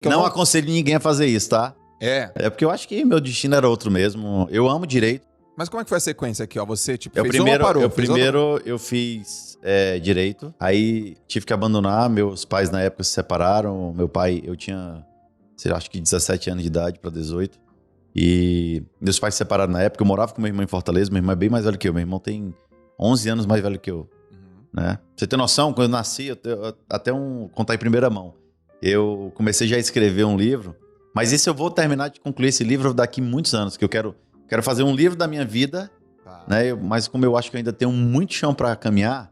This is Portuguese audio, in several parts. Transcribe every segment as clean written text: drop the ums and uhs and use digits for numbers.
Não aconselho ninguém a fazer isso, tá? É. É porque eu acho que meu destino era outro mesmo. Eu amo direito. Mas como é que foi a sequência aqui, ó? Você, tipo, Eu fez primeiro, uma ou parou? eu Fez outra? primeiro eu fiz direito, aí tive que abandonar. Meus pais na época se separaram. Meu pai, eu tinha, sei lá, acho que 17 anos de idade para 18. E meus pais se separaram na época. Eu morava com meu irmão em Fortaleza. Meu irmão é bem mais velho que eu. Meu irmão tem 11 anos mais velho que eu. Né? Pra você ter noção, quando eu nasci, contar em primeira mão. Eu comecei já a escrever um livro, mas isso eu vou terminar de concluir esse livro daqui muitos anos, que eu quero fazer um livro da minha vida, né? Mas como eu acho que eu ainda tenho muito chão para caminhar,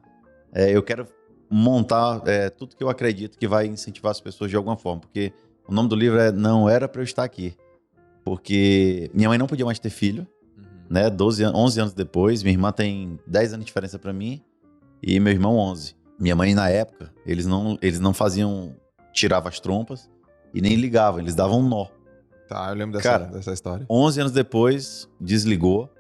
eu quero montar tudo que eu acredito que vai incentivar as pessoas de alguma forma, porque o nome do livro é Não Era Pra Eu Estar Aqui, porque minha mãe não podia mais ter filho, né? 11 anos depois, minha irmã tem 10 anos de diferença para mim, e meu irmão 11. Minha mãe, na época, eles não faziam, tirava as trompas e nem ligavam, eles davam um nó. Tá, eu lembro dessa história. 11 anos depois, desligou.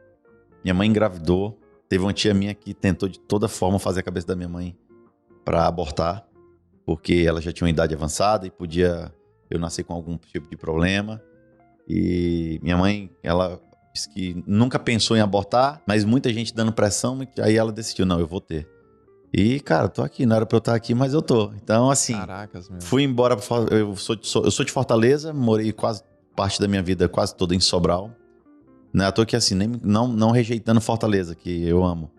Minha mãe engravidou. Teve uma tia minha que tentou de toda forma fazer a cabeça da minha mãe para abortar, porque ela já tinha uma idade avançada e podia eu nascer com algum tipo de problema. E minha mãe, ela disse que nunca pensou em abortar, mas muita gente dando pressão, aí ela decidiu, não, eu vou ter. E, cara, tô aqui, não era pra eu estar aqui, mas eu tô. Então, assim, Caracas, meu. fui embora, eu sou de Fortaleza, morei quase parte da minha vida, quase toda em Sobral. Não é à toa que, assim, não rejeitando Fortaleza, que eu amo,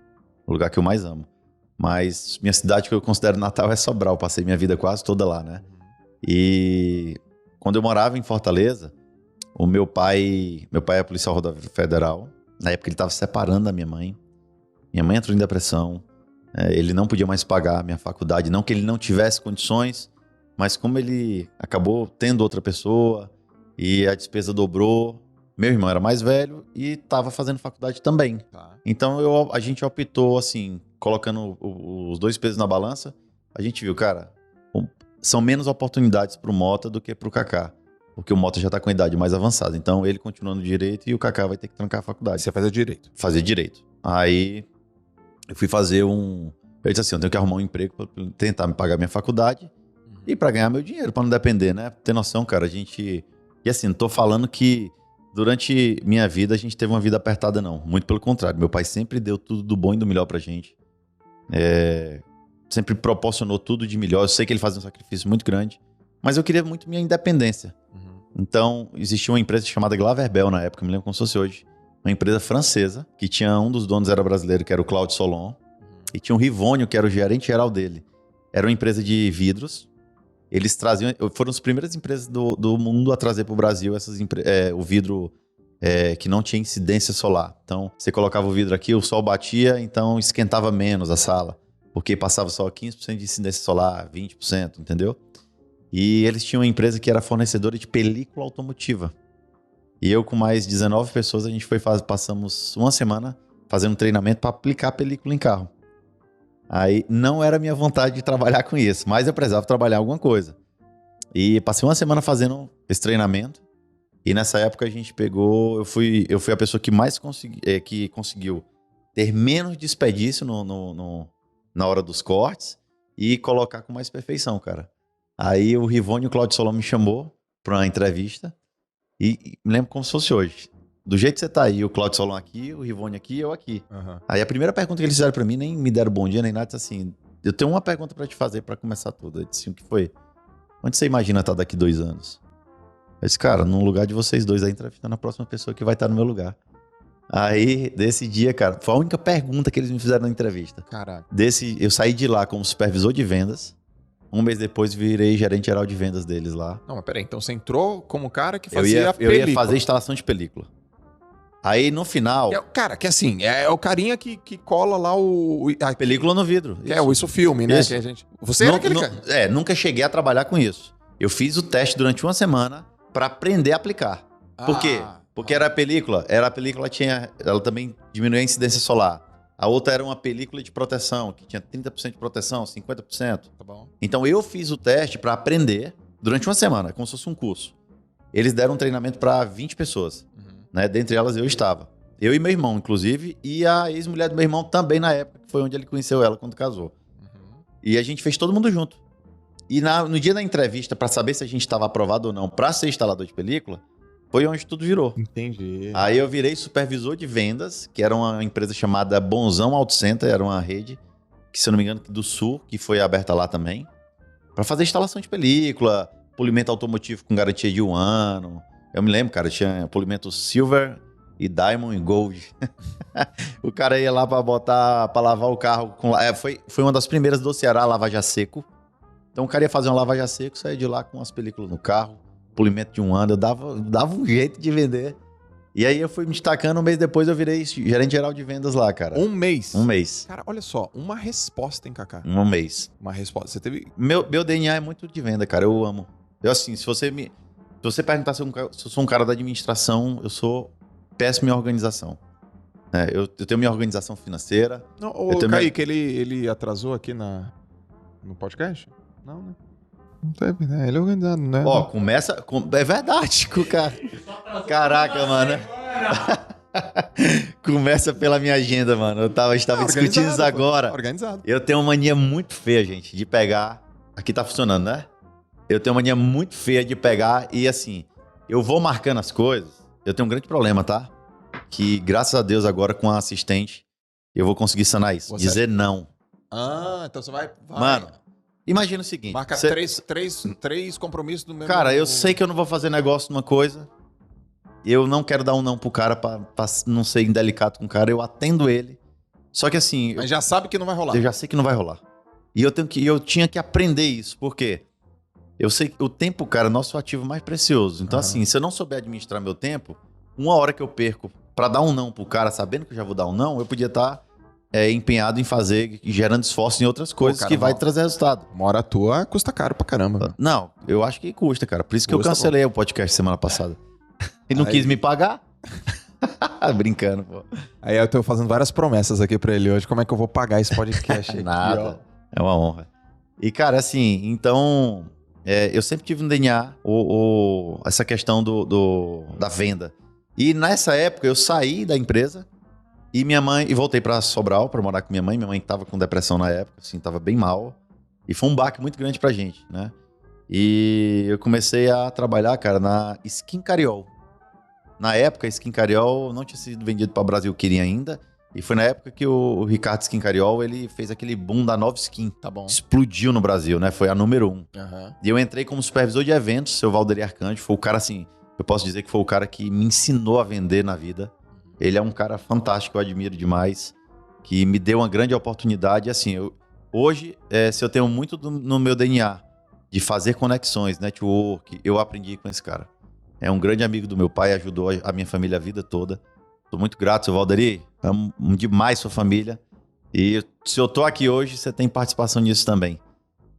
o lugar que eu mais amo. Mas minha cidade que eu considero natal é Sobral, passei minha vida quase toda lá, né? E quando eu morava em Fortaleza, o meu pai é policial rodoviário federal. Na época ele estava separando da minha mãe. Minha mãe entrou em depressão. Ele não podia mais pagar a minha faculdade, não que ele não tivesse condições, mas como ele acabou tendo outra pessoa e a despesa dobrou, meu irmão era mais velho e estava fazendo faculdade também. Tá. Então a gente optou, assim, colocando os dois pesos na balança, a gente viu, cara, são menos oportunidades pro Mota do que pro Kaká, porque o Mota já tá com a idade mais avançada, então ele continua no direito e o Kaká vai ter que trancar a faculdade. Você fazia direito. Fazer direito. Aí eu fui fazer eu disse assim, eu tenho que arrumar um emprego pra tentar me pagar minha faculdade e pra ganhar meu dinheiro, pra não depender, né? Ter noção, cara, E assim, não tô falando que durante minha vida a gente teve uma vida apertada, não. Muito pelo contrário, meu pai sempre deu tudo do bom e do melhor pra gente. Sempre proporcionou tudo de melhor. Eu sei que ele fazia um sacrifício muito grande, mas eu queria muito minha independência. Então, existia uma empresa chamada Glaverbel na época, me lembro como se fosse hoje. Uma empresa francesa, que tinha um dos donos era brasileiro, que era o Claude Solon, e tinha o Rivônio, que era o gerente geral dele. Era uma empresa de vidros. Eles traziam, foram as primeiras empresas do mundo a trazer para o Brasil o vidro que não tinha incidência solar. Então, você colocava o vidro aqui, o sol batia, então esquentava menos a sala, porque passava só 15% de incidência solar, 20%, entendeu? E eles tinham uma empresa que era fornecedora de película automotiva. E eu, com mais 19 pessoas, a gente passamos uma semana fazendo um treinamento para aplicar a película em carro. Aí não era minha vontade de trabalhar com isso, mas eu precisava trabalhar alguma coisa. E passei uma semana fazendo esse treinamento. E nessa época a gente eu fui a pessoa que mais que conseguiu ter menos desperdício na hora dos cortes e colocar com mais perfeição, cara. Aí o Rivônio e o Claudio Solon me chamou para uma entrevista. E me lembro como se fosse hoje. Do jeito que você tá aí, o Claudio Solon aqui, o Rivônio aqui e eu aqui. Aí a primeira pergunta que eles fizeram pra mim, nem me deram bom dia nem nada, disse assim, eu tenho uma pergunta pra te fazer pra começar tudo. Eu disse, o que foi? Onde você imagina estar daqui 2 anos? Eu disse, cara, no lugar de vocês dois aí, entrevistando a próxima pessoa que vai estar no meu lugar. Aí, desse dia, cara, foi a única pergunta que eles me fizeram na entrevista. Caraca. Eu saí de lá como supervisor de vendas. Um mês depois virei gerente geral de vendas deles lá. Não, mas peraí, então você entrou como cara que fazia eu ia fazer instalação de película. Aí no final... Cara, que assim, é o carinha que cola lá a película no vidro. Isso filme, né? Isso. Que a gente... Você era aquele cara. Nunca cheguei a trabalhar com isso. Eu fiz o teste durante uma semana pra aprender a aplicar. Por quê? Porque era a película ela também diminuía a incidência solar. A outra era uma película de proteção, que tinha 30% de proteção, 50%. Tá bom. Então eu fiz o teste pra aprender durante uma semana, como se fosse um curso. Eles deram um treinamento pra 20 pessoas. Né? Dentre elas eu estava. Eu e meu irmão, inclusive, e a ex-mulher do meu irmão também na época, que foi onde ele conheceu ela quando casou. E a gente fez todo mundo junto. E no dia da entrevista, pra saber se a gente estava aprovado ou não pra ser instalador de película, foi onde tudo virou. Entendi. Aí eu virei supervisor de vendas, que era uma empresa chamada Bonzão Auto Center, era uma rede, que se eu não me engano, do Sul, que foi aberta lá também, pra fazer instalação de película, polimento automotivo com garantia de 1 ano. Eu me lembro, cara, tinha polimento Silver e Diamond e Gold. O cara ia lá pra lavar o carro. Foi uma das primeiras do Ceará, lava-já seco. Então o cara ia fazer um lava-já seco, saía de lá com as películas no carro, polimento de 1 ano. Eu dava um jeito de vender. E aí eu fui me destacando, um mês depois eu virei gerente geral de vendas lá, cara. Um mês? Um mês. Cara, olha só, uma resposta, hein, Kaká? Um mês. Uma resposta. Você teve... Meu DNA é muito de venda, cara. Eu amo. Eu, assim, se você perguntar se eu sou um cara da administração, eu sou péssimo em organização. Eu tenho minha organização financeira. Não, o Kaique, ele atrasou aqui no podcast? Não, né? Não teve, né? Ele é organizado, né? Ó, começa... É verdade, cara. Caraca, mano. Começa pela minha agenda, mano. A gente tava discutindo isso agora. Organizado. Eu tenho uma mania muito feia, gente, de pegar... Aqui tá funcionando, né? Eu tenho uma mania muito feia de pegar e, assim, eu vou marcando as coisas. Eu tenho um grande problema, tá? Que, graças a Deus, agora com a assistente, eu vou conseguir sanar isso. Dizer não. Ah, então você vai... Mano, imagina o seguinte. Marca três compromissos do mesmo... Cara, eu sei que eu não vou fazer negócio numa coisa. Eu não quero dar um não pro cara pra não ser indelicado com o cara. Eu atendo ele. Só que assim... Mas já sabe que não vai rolar. Eu já sei que não vai rolar. E eu tinha que aprender isso. Por quê? Eu sei que o tempo, cara, é nosso ativo mais precioso. Então, assim, se eu não souber administrar meu tempo, 1 hora que eu perco pra dar um não pro cara, sabendo que eu já vou dar um não, eu podia estar empenhado em fazer, gerando esforço em outras coisas, cara, que vai trazer resultado. Uma hora tua custa caro pra caramba. Não, eu acho que custa, cara. Por isso que eu cancelei o podcast semana passada. Ele não quis me pagar? Brincando, pô. Aí eu tô fazendo várias promessas aqui pra ele hoje. Como é que eu vou pagar esse podcast aqui? Nada. É uma honra. E, cara, assim, então... eu sempre tive no DNA essa questão da venda. E nessa época eu saí da empresa e voltei pra Sobral pra morar com minha mãe. Minha mãe tava com depressão na época, assim, tava bem mal. E foi um baque muito grande pra gente, né? E eu comecei a trabalhar, cara, na Skin Cariol. Na época, a Skin Cariol não tinha sido vendido para o Brasil, queria ainda. E foi na época que o Ricardo Skin Cariol, ele fez aquele boom da nova skin. Tá bom. Explodiu no Brasil, né? Foi a número 1. Uhum. E eu entrei como supervisor de eventos, seu Valderi Arcanjo. Foi o cara, assim, eu posso dizer que foi o cara que me ensinou a vender na vida. Ele é um cara fantástico, eu admiro demais. Que me deu uma grande oportunidade. Assim, hoje, se eu tenho muito no meu DNA de fazer conexões, network, eu aprendi com esse cara. É um grande amigo do meu pai, ajudou a minha família a vida toda. Tô muito grato, seu Valderi. Amo demais sua família. E se eu tô aqui hoje, você tem participação nisso também.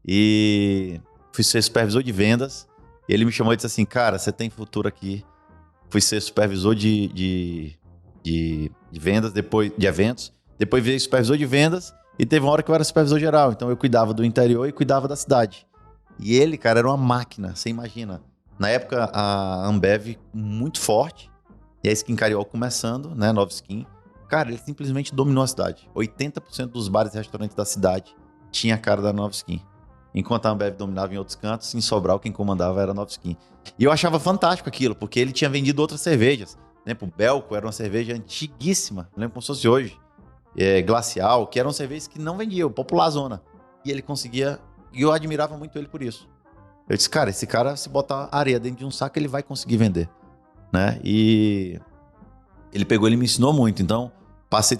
E fui ser supervisor de vendas. E ele me chamou e disse assim, cara, você tem futuro aqui. Fui ser supervisor de vendas, depois de eventos. Depois virei supervisor de vendas. E teve uma hora que eu era supervisor geral. Então eu cuidava do interior e cuidava da cidade. E ele, cara, era uma máquina, você imagina. Na época, a Ambev muito forte, e a Skin Cariol começando, né, nova skin. Cara, ele simplesmente dominou a cidade. 80% dos bares e restaurantes da cidade tinha a cara da nova skin. Enquanto a Ambev dominava em outros cantos, em Sobral, quem comandava era a nova skin. E eu achava fantástico aquilo, porque ele tinha vendido outras cervejas. Por exemplo, o Belco era uma cerveja antiguíssima, não lembro como se fosse hoje. Glacial, que eram cervejas que não vendiam, popular zona. E ele conseguia... E eu admirava muito ele por isso. Eu disse, cara, esse cara, se botar areia dentro de um saco, ele vai conseguir vender, né? E ele me ensinou muito. Então,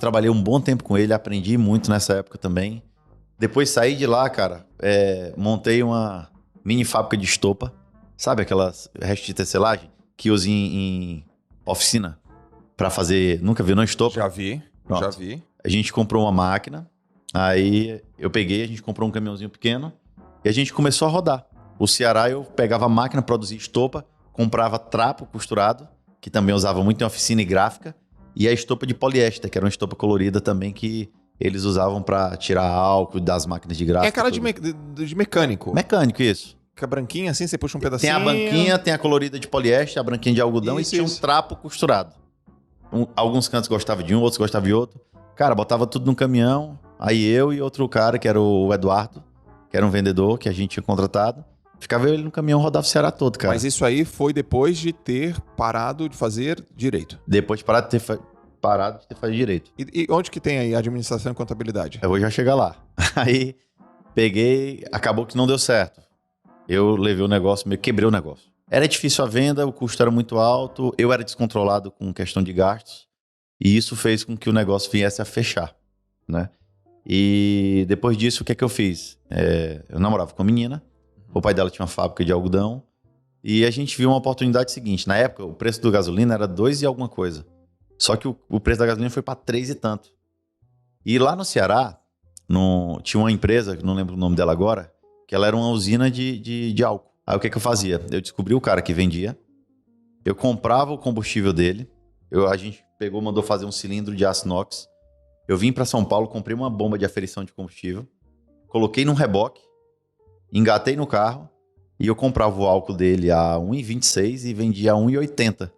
trabalhei um bom tempo com ele, aprendi muito nessa época também. Depois saí de lá, cara, montei uma mini fábrica de estopa. Sabe aquelas restos de tecelagem que usa em oficina pra fazer... Nunca viu, não, estopa? Já vi, Pronto. já vi. A gente comprou uma máquina, aí a gente comprou um caminhãozinho pequeno e a gente começou a rodar. O Ceará, eu pegava a máquina, produzia estopa, comprava trapo costurado, que também usava muito em oficina e gráfica, e a estopa de poliéster, que era uma estopa colorida também, que eles usavam pra tirar álcool das máquinas de gráfica. É aquela de mecânico. Mecânico, isso. Que a branquinha assim, você puxa um pedacinho. Tem a banquinha, tem a colorida de poliéster, a branquinha de algodão e tinha um trapo costurado. Alguns cantos gostavam de um, outros gostavam de outro. Cara, botava tudo num caminhão, aí eu e outro cara, que era o Eduardo, que era um vendedor que a gente tinha contratado. Ficava ele no caminhão, rodava o Ceará todo, cara. Mas isso aí foi depois de ter parado de fazer direito. Depois de parado de ter feito direito. E onde que tem aí administração e contabilidade? Eu vou já chegar lá. Aí peguei, acabou que não deu certo. Eu levei o negócio, meio quebrei o negócio. Era difícil a venda, o custo era muito alto, eu era descontrolado com questão de gastos. E isso fez com que o negócio viesse a fechar, né? E depois disso, o que é que eu fiz? Eu namorava com a menina, o pai dela tinha uma fábrica de algodão, e a gente viu uma oportunidade seguinte. Na época, o preço do gasolina era 2 e alguma coisa. Só que o preço da gasolina foi para 3 e tanto. E lá no Ceará, tinha uma empresa, que não lembro o nome dela agora, que ela era uma usina de álcool. Aí o que é que eu fazia? Eu descobri o cara que vendia, eu comprava o combustível dele, a gente pegou, mandou fazer um cilindro de aço inox, eu vim para São Paulo, comprei uma bomba de aferição de combustível, coloquei num reboque, engatei no carro e eu comprava o álcool dele a 1,26 e vendia a 1,80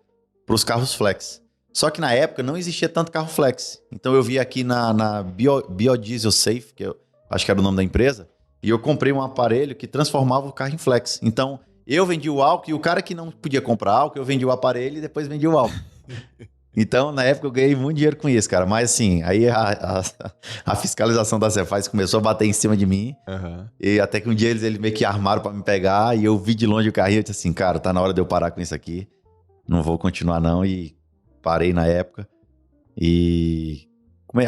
para os carros flex. Só que na época não existia tanto carro flex. Então eu vi aqui na Biodiesel Safe, que eu acho que era o nome da empresa, e eu comprei um aparelho que transformava o carro em flex. Então eu vendi o álcool e o cara que não podia comprar álcool, eu vendi o aparelho e depois vendi o álcool. Então, na época, eu ganhei muito dinheiro com isso, cara. Mas, assim, aí a fiscalização da Cefaz começou a bater em cima de mim. Uhum. E até que um dia eles meio que armaram pra me pegar. E eu vi de longe o carrinho e disse assim, cara, tá na hora de eu parar com isso aqui. Não vou continuar, não. E parei na época. E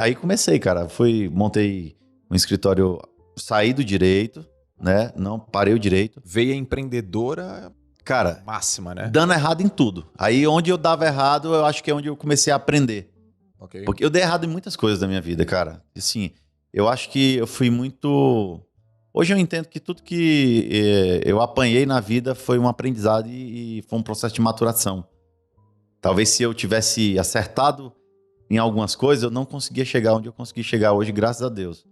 aí comecei, cara. Montei um escritório, saí do direito, né? Não, parei o direito. Veio a empreendedora... Cara, máxima, né? Dando errado em tudo. Aí onde eu dava errado, eu acho que é onde eu comecei a aprender. Okay. Porque eu dei errado em muitas coisas da minha vida, cara. Assim, eu acho que eu fui muito... Hoje eu entendo que tudo que eu apanhei na vida foi um aprendizado e foi um processo de maturação. Talvez se eu tivesse acertado em algumas coisas, eu não conseguia chegar onde eu consegui chegar hoje, graças a Deus.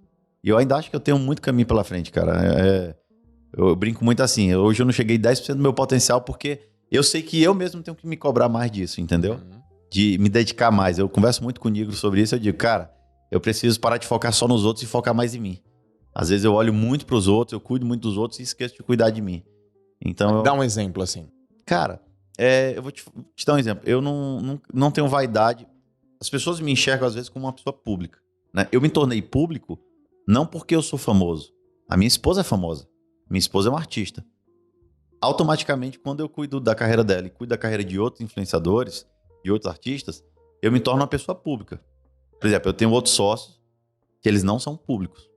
E eu ainda acho que eu tenho muito caminho pela frente, cara. Eu brinco muito assim, hoje eu não cheguei 10% do meu potencial porque eu sei que eu mesmo tenho que me cobrar mais disso, entendeu? De me dedicar mais. Eu converso muito com o Nigro sobre isso, eu digo, cara, eu preciso parar de focar só nos outros e focar mais em mim. Às vezes eu olho muito pros outros, eu cuido muito dos outros e esqueço de cuidar de mim. Então, dá um exemplo assim. Cara, eu vou te dar um exemplo. Eu não tenho vaidade. As pessoas me enxergam às vezes como uma pessoa pública, né? Eu me tornei público não porque eu sou famoso. A minha esposa é famosa. Minha esposa é uma artista. Automaticamente, quando eu cuido da carreira dela e cuido da carreira de outros influenciadores, de outros artistas, eu me torno uma pessoa pública. Por exemplo, eu tenho outros sócios que eles não são públicos.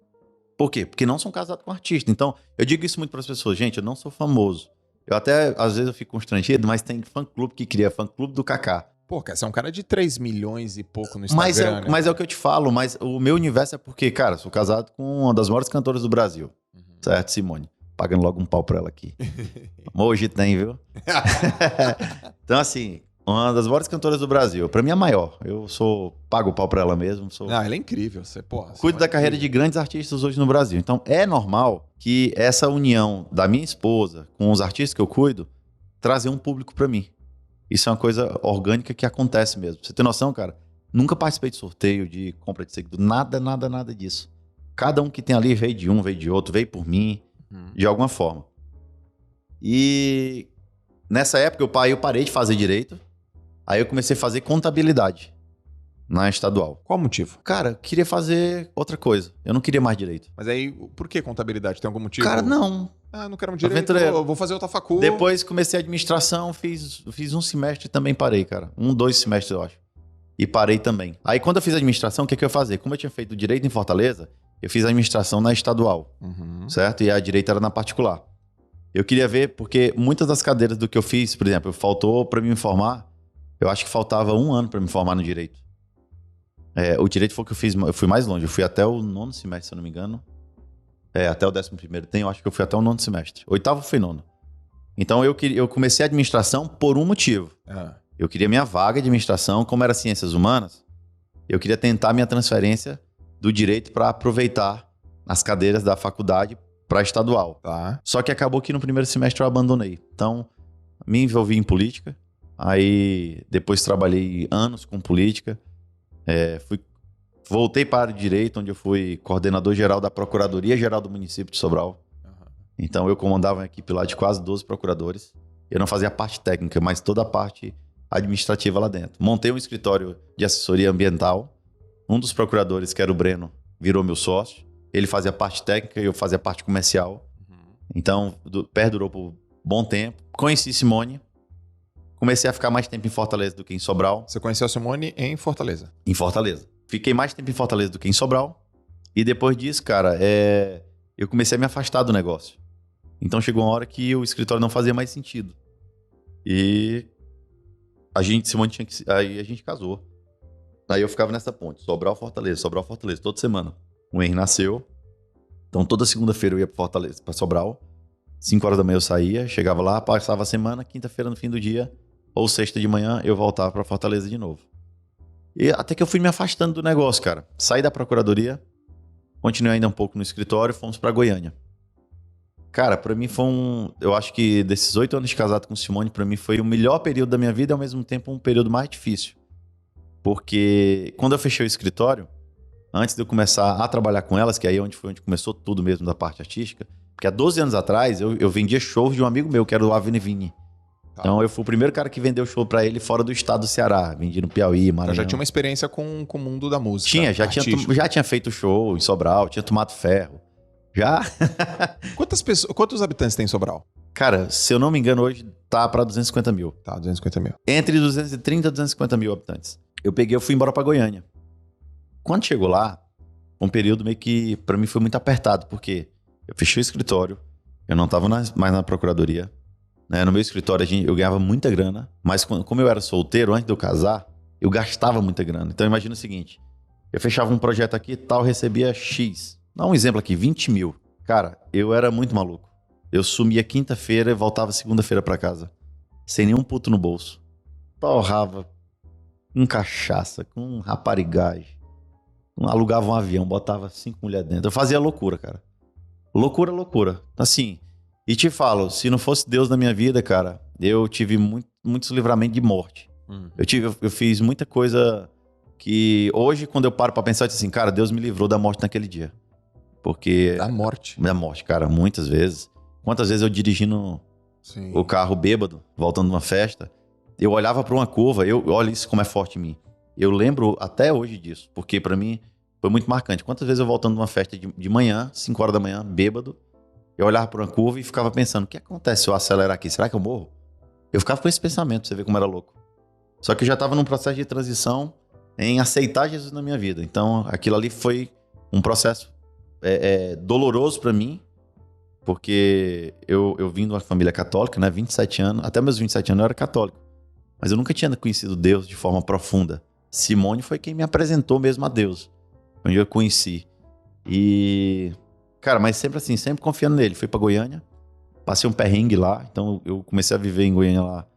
Por quê? Porque não são casados com artista. Então, eu digo isso muito para as pessoas. Gente, eu não sou famoso. Eu até, às vezes, eu fico constrangido, mas tem fã-clube que cria, fã-clube do Kaká. Pô, cara, você é um cara de 3 milhões e pouco no Instagram, né? Mas é o que eu te falo, mas o meu universo é porque, cara, sou casado com uma das maiores cantoras do Brasil. Certo, Simone? Pagando logo um pau pra ela aqui. Hoje tem, viu? Então, assim, uma das maiores cantoras do Brasil. Pra mim, a maior. Eu pago o pau pra ela mesmo. Não, ela é incrível. Cuido da carreira de grandes artistas hoje no Brasil. Então, é normal que essa união da minha esposa com os artistas que eu cuido trazer um público pra mim. Isso é uma coisa orgânica que acontece mesmo. Pra você ter noção, cara, nunca participei de sorteio, de compra de seguidor. Nada disso. Cada um que tem ali veio de um, veio de outro, veio por mim. De alguma forma. E nessa época eu parei de fazer direito. Aí eu comecei a fazer contabilidade na estadual. Qual o motivo? Cara, eu queria fazer outra coisa. Eu não queria mais direito. Mas aí, por que contabilidade? Tem algum motivo? Cara, não. Não quero direito, vou fazer outra facul. Depois comecei a administração, fiz um semestre e também parei, cara. 2 semestres, eu acho. E parei também. Aí quando eu fiz administração, o que eu ia fazer? Como eu tinha feito direito em Fortaleza, eu fiz a administração na estadual, certo? E a direita era na particular. Eu queria ver, porque muitas das cadeiras do que eu fiz, por exemplo, faltou para me formar, eu acho que faltava 1 ano para me formar no direito. O direito foi o que eu fui mais longe, eu fui até o 9º semestre, se eu não me engano. Até o 11º eu acho que eu fui até o 9º semestre. 8º foi 9º. Então eu comecei a administração por um motivo. Eu queria minha vaga de administração, como era ciências humanas, eu queria tentar minha transferência do direito para aproveitar as cadeiras da faculdade para estadual. Tá. Só que acabou que no primeiro semestre eu abandonei. Então, me envolvi em política. Aí, depois trabalhei anos com política. Voltei para a área de direito, onde eu fui coordenador geral da Procuradoria Geral do Município de Sobral. Então eu comandava uma equipe lá de quase 12 procuradores. Eu não fazia a parte técnica, mas toda a parte administrativa lá dentro. Montei um escritório de assessoria ambiental. Um dos procuradores, que era o Breno, virou meu sócio. Ele fazia a parte técnica e eu fazia a parte comercial. Então, perdurou por bom tempo. Conheci Simone. Comecei a ficar mais tempo em Fortaleza do que em Sobral. Você conheceu a Simone em Fortaleza? Em Fortaleza. Fiquei mais tempo em Fortaleza do que em Sobral. E depois disso, cara, eu comecei a me afastar do negócio. Então chegou uma hora que o escritório não fazia mais sentido. E Simone aí a gente casou. Aí eu ficava nessa ponte, Sobral, Fortaleza, toda semana. O Henry nasceu. Então toda segunda-feira eu ia pra Fortaleza, pra Sobral. 5 horas da manhã eu saía, chegava lá, passava a semana, quinta-feira no fim do dia, ou sexta de manhã, eu voltava pra Fortaleza de novo. E até que eu fui me afastando do negócio, cara. Saí da procuradoria, continuei ainda um pouco no escritório, fomos pra Goiânia. Cara, pra mim foi eu acho que desses 8 anos de casado com Simone, pra mim foi o melhor período da minha vida e ao mesmo tempo um período mais difícil. Porque quando eu fechei o escritório, antes de eu começar a trabalhar com elas, que aí foi onde começou tudo mesmo da parte artística, porque há 12 anos atrás eu vendia shows de um amigo meu, que era o Avni Vini. Tá. Então eu fui o primeiro cara que vendeu show pra ele fora do estado do Ceará, vendi no Piauí, Maranhão. Eu já tinha uma experiência com o mundo da música. Já tinha feito show em Sobral, tinha tomado ferro. Já? Quantos habitantes tem em Sobral? Cara, se eu não me engano, hoje tá pra 250 mil. Tá, 250 mil. Entre 230 e 250 mil habitantes. Eu fui embora pra Goiânia. Quando chegou lá, um período meio que pra mim foi muito apertado, porque eu fechei o escritório, eu não tava mais na procuradoria, né? No meu escritório eu ganhava muita grana, mas como eu era solteiro, antes de eu casar, eu gastava muita grana. Então imagina o seguinte, eu fechava um projeto aqui e tal, recebia X. Dá um exemplo aqui, 20 mil. Cara, eu era muito maluco. Eu sumia quinta-feira e voltava segunda-feira pra casa, sem nenhum puto no bolso. Torrava com cachaça, com raparigagem. Alugava um avião, botava 5 mulheres dentro. Eu fazia loucura, cara. Loucura. Assim, e te falo, se não fosse Deus na minha vida, cara, eu tive muitos livramentos de morte. Eu fiz muita coisa que hoje, quando eu paro pra pensar, eu disse assim, cara, Deus me livrou da morte naquele dia. Porque... Da morte? Da morte, cara, muitas vezes. Quantas vezes eu dirigindo o carro bêbado, voltando de uma festa, eu olhava pra uma curva, olha isso como é forte em mim. Eu lembro até hoje disso, porque pra mim foi muito marcante. Quantas vezes eu voltando de uma festa de manhã, 5 horas da manhã, bêbado, eu olhava pra uma curva e ficava pensando, o que acontece se eu acelerar aqui? Será que eu morro? Eu ficava com esse pensamento, pra você ver como era louco. Só que eu já tava num processo de transição em aceitar Jesus na minha vida. Então aquilo ali foi um processo doloroso pra mim, porque eu vim de uma família católica, né? 27 anos, até meus 27 anos eu era católico. Mas eu nunca tinha conhecido Deus de forma profunda. Simone foi quem me apresentou mesmo a Deus, onde eu conheci. E, cara, mas sempre assim, sempre confiando nele. Fui pra Goiânia, passei um perrengue lá, então eu comecei a viver em Goiânia lá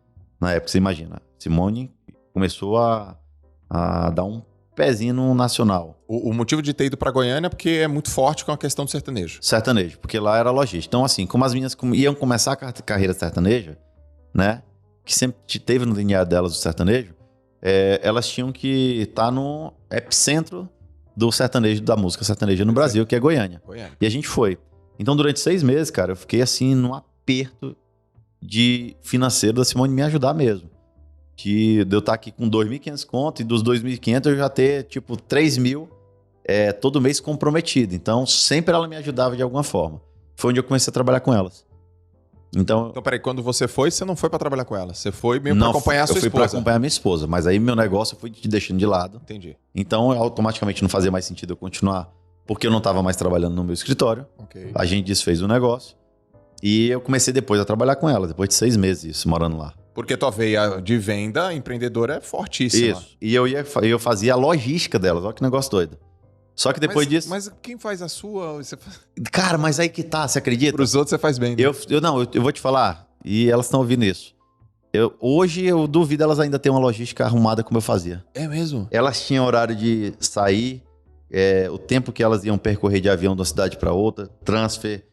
na época, você imagina. Simone começou a dar um pezinho no nacional. O motivo de ter ido pra Goiânia é porque é muito forte com a questão do sertanejo. Sertanejo, porque lá era logística. Então, assim, como as meninas iam começar a carreira sertaneja, né, que sempre teve no DNA delas o sertanejo, elas tinham que estar no epicentro do sertanejo, da música sertaneja no Brasil, que é Goiânia. E a gente foi. Então, durante 6 meses, cara, eu fiquei assim, num aperto financeiro da Simone me ajudar mesmo. De eu estar aqui com 2.500 conto e dos 2.500 eu já ter, tipo, 3.000 todo mês comprometido. Então, sempre ela me ajudava de alguma forma. Foi onde eu comecei a trabalhar com elas. Então, peraí, quando você não foi pra trabalhar com ela. Você foi mesmo pra acompanhar a sua esposa. Eu fui pra acompanhar minha esposa, mas aí meu negócio eu fui te deixando de lado. Entendi. Então, automaticamente não fazia mais sentido eu continuar, porque eu não tava mais trabalhando no meu escritório. Okay. A gente desfez o negócio. E eu comecei depois a trabalhar com ela, depois de 6 meses isso, morando lá. Porque tua veia de venda empreendedora é fortíssima. Isso. E eu fazia a logística delas, olha que negócio doido. Só que depois disso... Mas quem faz a sua... Cara, mas aí que tá, você acredita? Pros outros você faz bem, né? Eu vou te falar, e elas estão ouvindo isso. Hoje eu duvido elas ainda terem uma logística arrumada como eu fazia. É mesmo? Elas tinham horário de sair, o tempo que elas iam percorrer de avião de uma cidade para outra, transfer,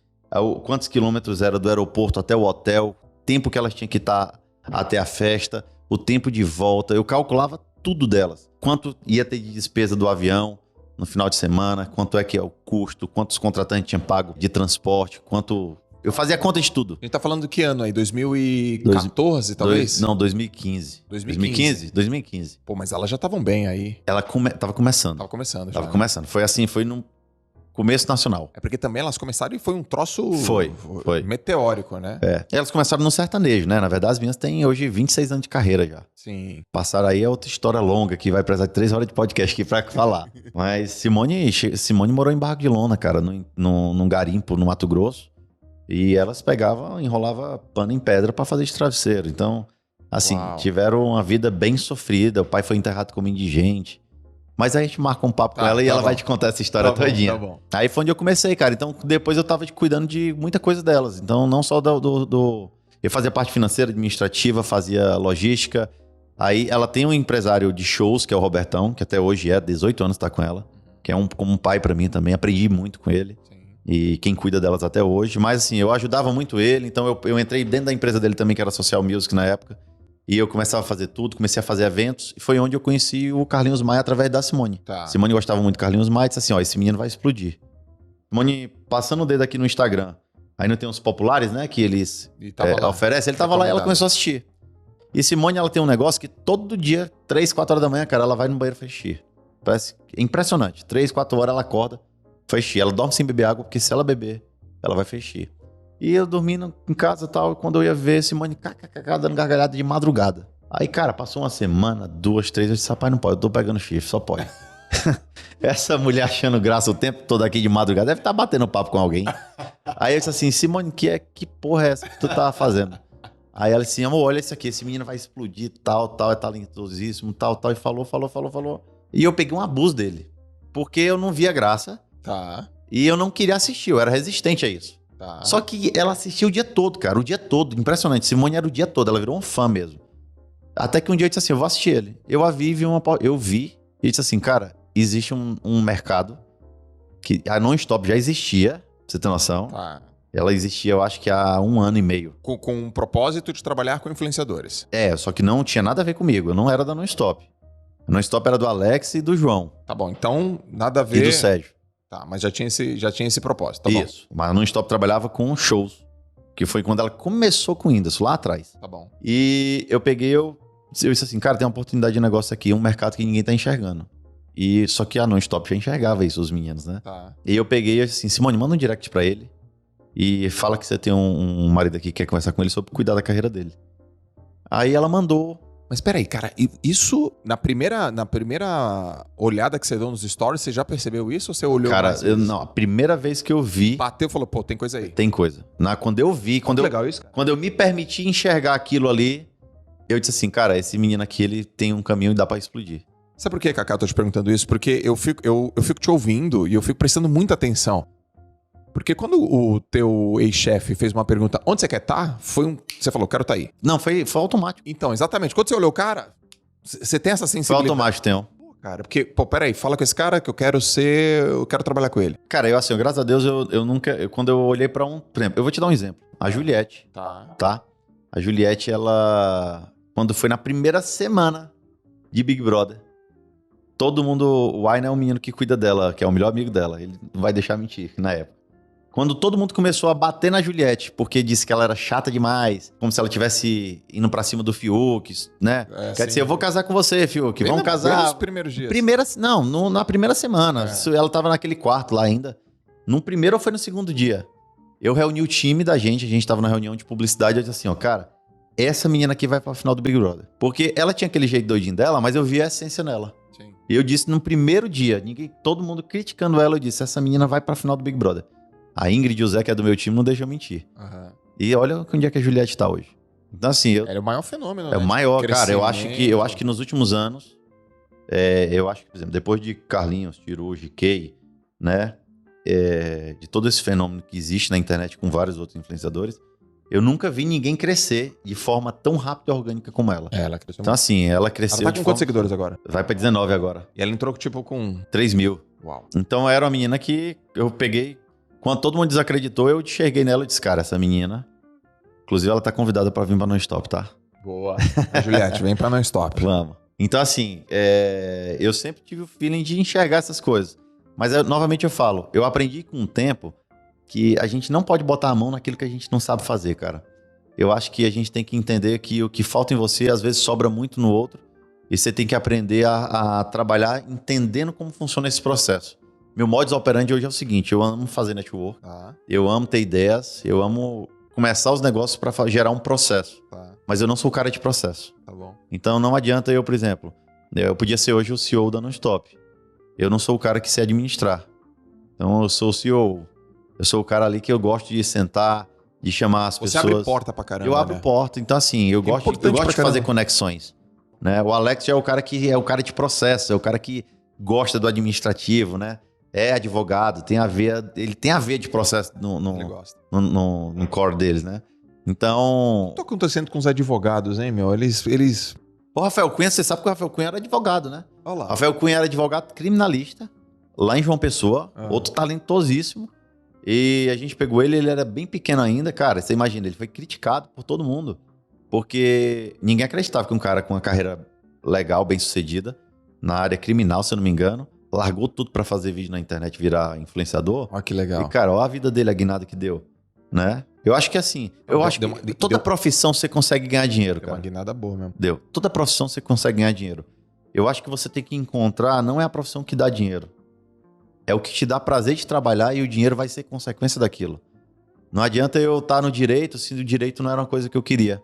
quantos quilômetros era do aeroporto até o hotel, tempo que elas tinham que estar até a festa, o tempo de volta. Eu calculava tudo delas. Quanto ia ter de despesa do avião no final de semana, quanto é que é o custo, quantos contratantes tinham pago de transporte, quanto Eu fazia conta de tudo. A gente tá falando do que ano aí? 2014, talvez? Não, 2015. 2015. Pô, mas elas já estavam bem aí. Ela tava começando. Tava começando já. Tava começando. Foi assim, foi no começo nacional. É porque também elas começaram e foi um troço... Foi. Meteórico, né? É. Elas começaram no sertanejo, né? Na verdade, as minhas têm hoje 26 anos de carreira já. Sim. Passaram aí é outra história longa que vai precisar de 3 horas de podcast aqui pra falar. Mas Simone morou em Barra de Lona, cara, num garimpo no Mato Grosso. E elas pegavam, enrolavam pano em pedra pra fazer de travesseiro. Então, assim, tiveram uma vida bem sofrida. O pai foi enterrado como indigente. Mas aí a gente marca um papo com ela e ela vai te contar essa história todinha. Tá bom. Aí foi onde eu comecei, cara. Então, depois eu tava cuidando de muita coisa delas. Então, não só eu fazia parte financeira, administrativa, fazia logística. Aí ela tem um empresário de shows, que é o Robertão, que até hoje 18 anos tá com ela. Que é como um pai pra mim também. Aprendi muito com ele. Sim. E quem cuida delas até hoje. Mas assim, eu ajudava muito ele. Então eu entrei dentro da empresa dele também, que era Social Music na época. E eu começava a fazer tudo, comecei a fazer eventos. E foi onde eu conheci o Carlinhos Maia através da Simone. Tá. Simone gostava muito do Carlinhos Maia e disse assim, ó, esse menino vai explodir. Simone, passando o dedo aqui no Instagram. Aí não tem uns populares, né, que eles oferecem. Ele tava lá e ela começou a assistir. E Simone, ela tem um negócio que todo dia, 3, 4 horas da manhã, cara, ela vai no banheiro fechir. Parece impressionante. 3, 4 horas ela acorda, fechir. Ela dorme sem beber água, porque se ela beber, ela vai fechir. E eu dormindo em casa e tal, quando eu ia ver Simone dando gargalhada de madrugada. Aí, cara, passou uma semana, 2, 3, eu disse, rapaz, não pode, eu tô pegando chifre, só pode. Essa mulher achando graça o tempo todo aqui de madrugada, deve estar batendo papo com alguém. Aí eu disse assim, Simone, que porra é essa que tu tá fazendo? Aí ela disse, amor, olha isso aqui, esse menino vai explodir, tal, é talentosíssimo, tal, e falou. E eu peguei um abuso dele, porque eu não via graça. Tá. E eu não queria assistir, eu era resistente a isso. Tá. Só que ela assistia o dia todo, cara, o dia todo, impressionante. Simone era o dia todo, ela virou um fã mesmo. Até que um dia eu disse assim, eu vou assistir ele. Eu vi e disse assim, cara, existe um mercado que a Non-Stop já existia, pra você ter noção. Tá. Ela existia, eu acho que há 1 ano e meio. Com um propósito de trabalhar com influenciadores. Só que não tinha nada a ver comigo, eu não era da Non-Stop. A Non-Stop era do Alex e do João. Tá bom, então nada a ver... E do Sérgio. Tá, mas já tinha esse propósito, tá Isso, bom. Mas a Non-Stop trabalhava com shows, que foi quando ela começou com o Whindersson, lá atrás. Tá bom. E eu disse assim, cara, tem uma oportunidade de negócio aqui, um mercado que ninguém tá enxergando. E só que a Non-Stop já enxergava isso, os meninos, né? Tá. E eu peguei assim, Simone, manda um direct pra ele e fala que você tem um marido aqui que quer conversar com ele sobre cuidar da carreira dele. Aí ela mandou... Mas peraí, cara, isso na primeira olhada que você deu nos stories, você já percebeu isso ou você olhou mais? Cara, não, a primeira vez que eu vi... Bateu e falou, pô, tem coisa aí. Tem coisa. Quando eu vi... Legal isso, cara. Quando eu me permiti enxergar aquilo ali, eu disse assim, cara, esse menino aqui, ele tem um caminho e dá pra explodir. Sabe por que, Cacá, eu tô te perguntando isso? Porque eu fico te ouvindo e eu fico prestando muita atenção. Porque quando o teu ex-chefe fez uma pergunta, onde você quer estar? Você falou, quero estar aí. Não, foi automático. Então, exatamente. Quando você olhou o cara, você tem essa sensibilidade. Foi automático, tenho. Pô, cara, porque, peraí, fala com esse cara que eu quero trabalhar com ele. Cara, graças a Deus, eu nunca, quando eu olhei pra por exemplo, eu vou te dar um exemplo. A Juliette, tá? A Juliette, ela, quando foi na primeira semana de Big Brother, todo mundo, o Aina é o menino que cuida dela, que é o melhor amigo dela, ele não vai deixar mentir na época. Quando todo mundo começou a bater na Juliette, porque disse que ela era chata demais, como se ela estivesse indo pra cima do Fiuk, né? Quer dizer, eu vou casar com você, Fiuk, vamos casar. Nos primeiros dias. Na primeira semana. Ela tava naquele quarto lá ainda. No primeiro ou foi no segundo dia? Eu reuni o time da gente, a gente tava na reunião de publicidade, eu disse assim, ó, cara, essa menina aqui vai pra final do Big Brother. Porque ela tinha aquele jeito doidinho dela, mas eu vi a essência nela. Sim. E eu disse no primeiro dia, todo mundo criticando ela, eu disse, essa menina vai pra final do Big Brother. A Ingrid e o Zé, que é do meu time, não deixam mentir. Uhum. E olha onde é que a Juliette tá hoje. Então, assim... Ela é o maior fenômeno, né? É o maior, cara. Eu acho que nos últimos anos... eu acho que, por exemplo, depois de Carlinhos, Tiru, GK, né? De todo esse fenômeno que existe na internet com vários outros influenciadores, eu nunca vi ninguém crescer de forma tão rápida e orgânica como ela. Ela cresceu muito. Então, assim, ela cresceu... Ela tá com quantos seguidores agora? Vai pra 19 agora. E ela entrou, tipo, com... 3 mil. Uau. Então, era uma menina que eu peguei... Quando todo mundo desacreditou, eu enxerguei nela e disse, cara, essa menina... Inclusive, ela tá convidada pra vir pra Non-Stop, tá? Boa. Juliette, vem pra Non-Stop. Vamos. Então, assim, eu sempre tive o feeling de enxergar essas coisas. Mas, novamente, eu falo, eu aprendi com o tempo que a gente não pode botar a mão naquilo que a gente não sabe fazer, cara. Eu acho que a gente tem que entender que o que falta em você, às vezes, sobra muito no outro. E você tem que aprender a trabalhar entendendo como funciona esse processo. Meu modus operandi hoje é o seguinte, eu amo fazer network, eu amo ter ideias, eu amo começar os negócios para gerar um processo. Mas eu não sou o cara de processo. Tá bom. Então não adianta eu, por exemplo, eu podia ser hoje o CEO da Nonstop. Eu não sou o cara que sei administrar. Então eu sou o CEO. Eu sou o cara ali que eu gosto de sentar, de chamar as pessoas. Você abre porta pra caramba, Eu abro porta. Então assim, eu gosto de fazer conexões. Né? O Alex já é o cara que é o cara de processo, é o cara que gosta do administrativo, né? É advogado, ele tem a veia de processo no core deles, né? Então... O que tá acontecendo com os advogados, hein, meu? Eles... O Rafael Cunha, você sabe que o Rafael Cunha era advogado, né? Olha lá. Rafael Cunha era advogado criminalista, lá em João Pessoa, outro talentosíssimo. E a gente pegou ele era bem pequeno ainda, cara. Você imagina, ele foi criticado por todo mundo. Porque ninguém acreditava que um cara com uma carreira legal, bem sucedida, na área criminal, se eu não me engano, largou tudo pra fazer vídeo na internet, virar influenciador. Olha que legal. E, cara, olha a vida dele, a guinada que deu, né? Eu acho que assim, toda profissão você consegue ganhar dinheiro, cara. Deu uma guinada boa mesmo. Toda profissão você consegue ganhar dinheiro. Eu acho que você tem que encontrar, não é a profissão que dá dinheiro. É o que te dá prazer de trabalhar e o dinheiro vai ser consequência daquilo. Não adianta eu estar no direito se o direito não era uma coisa que eu queria.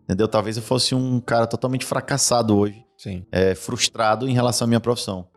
Entendeu? Talvez eu fosse um cara totalmente fracassado hoje. Sim. Frustrado em relação à minha profissão.